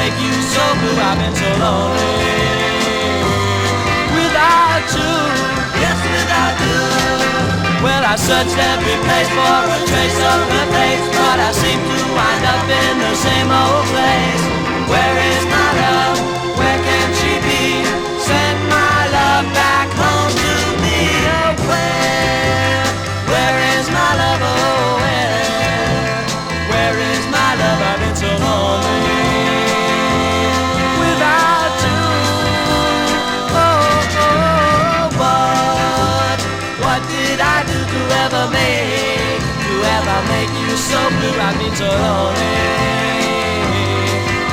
make you so blue? I've been so lonely without you. Yes, without you. Well, I searched every place for a trace of her face, but I seem to wind up in the same old place. Where is my love? Where can she be? Send my love back home to me. Oh, where is my love? Oh, where is my love? I've been so lonely without you. Oh, what did I do to ever make you so blue? I've been so lonely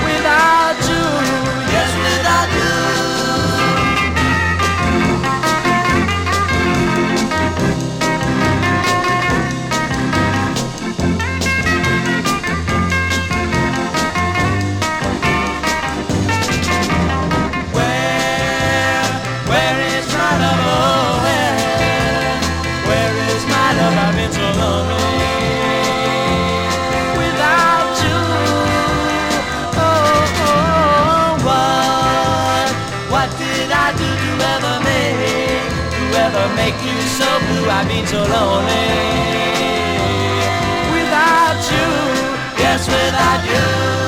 without you. Yes, without you. Where is my love? Oh, where is my love? I've been so lonely without you. Oh, what did I do to ever make you so blue? I've been so lonely without you. Yes, without you.